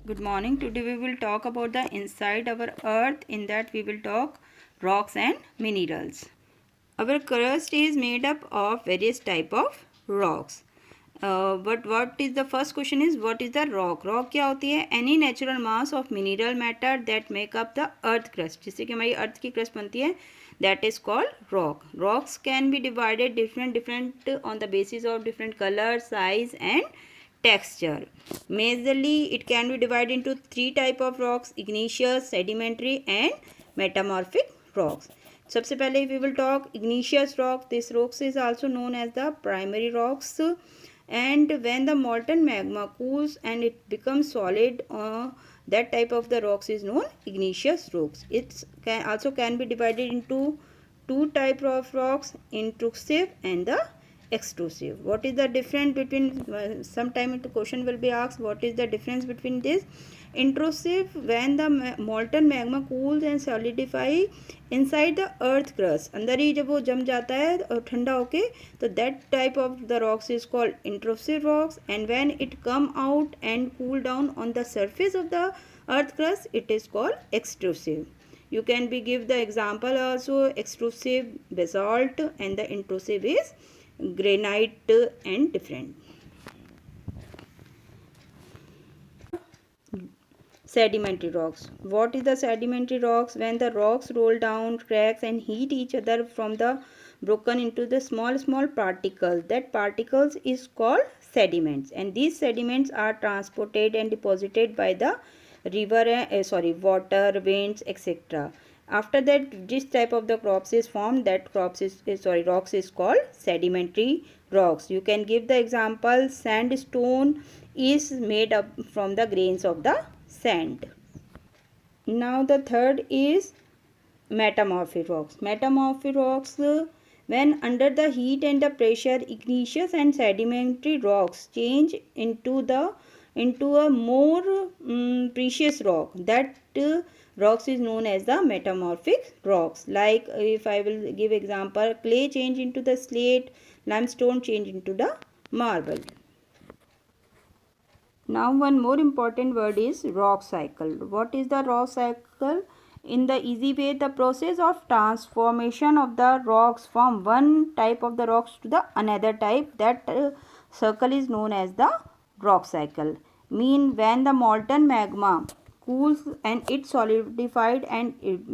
Good morning. Today we will talk about the inside our earth. In that we will talk rocks and minerals. Our crust is made up of various type of rocks. But what is the first question is what is the rock? Rock क्या होती है? Any natural mass of mineral matter that make up the earth crust. जिससे कि हमारी अर्थ की crust बनती है, that is called rock. Rocks can be divided different on the basis of different color, size and texture. Majorly it can be divided into three type of rocks: igneous, sedimentary and metamorphic rocks. सबसे पहले we will talk igneous rock. This rocks is also known as the primary rocks, and when the molten magma cools and it becomes solid, that type of the rocks is known igneous rocks. It can be divided into two type of rocks: intrusive and the extrusive. What is the difference between, sometime the question will be asked, what is the difference between this? Intrusive, when the molten magma cools and solidify inside the earth crust, अंदर ही जब वो जम जाता है और ठंडा होके, तो that type of the rocks is called intrusive rocks, and when it come out and cool down on the surface of the earth crust, it is called extrusive. You can be give the example also: extrusive basalt and the intrusive is granite and different. Sedimentary rocks. What is the sedimentary rocks? When the rocks roll down, cracks and heat each other from the broken into the small particles. That particles is called sediments, and these sediments are transported and deposited by the river, water, winds, etc. After that, this type of the crops is formed. That rocks is called sedimentary rocks. You can give the example: sandstone is made up from the grains of the sand. Now the third is metamorphic rocks. Metamorphic rocks, when under the heat and the pressure, igneous and sedimentary rocks change into a more precious rock. That rocks is known as the metamorphic rocks. Like if I will give example, clay change into the slate, limestone change into the marble. Now one more important word is rock cycle. What is the rock cycle? In the easy way, the process of transformation of the rocks from one type of the rocks to the another type, that circle is known as the rock cycle. Mean when the molten magma cools and it solidified, and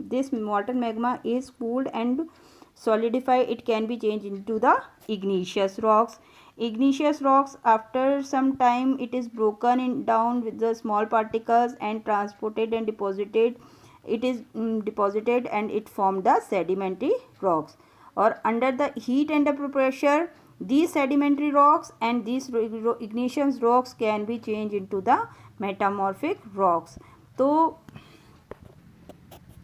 this molten magma is cooled and solidified, it can be changed into the igneous rocks. Igneous rocks, after some time, it is broken down with the small particles and transported and deposited. It is deposited and it formed the sedimentary rocks. Or under the heat and the pressure, these sedimentary rocks and these igneous rocks can be changed into the metamorphic rocks. So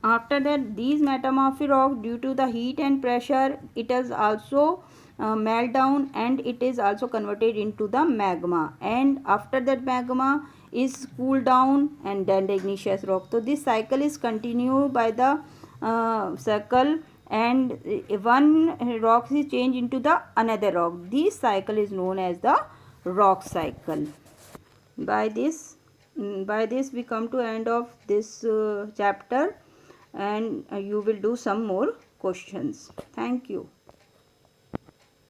after that, these metamorphic rocks, due to the heat and pressure, it is also melt down and it is also converted into the magma, and after that magma is cooled down and then the igneous rock. So this cycle is continued by the circle, and one rock is changed into the another rock. This cycle is known as the rock cycle. By this we come to end of this chapter, and you will do some more questions. Thank you.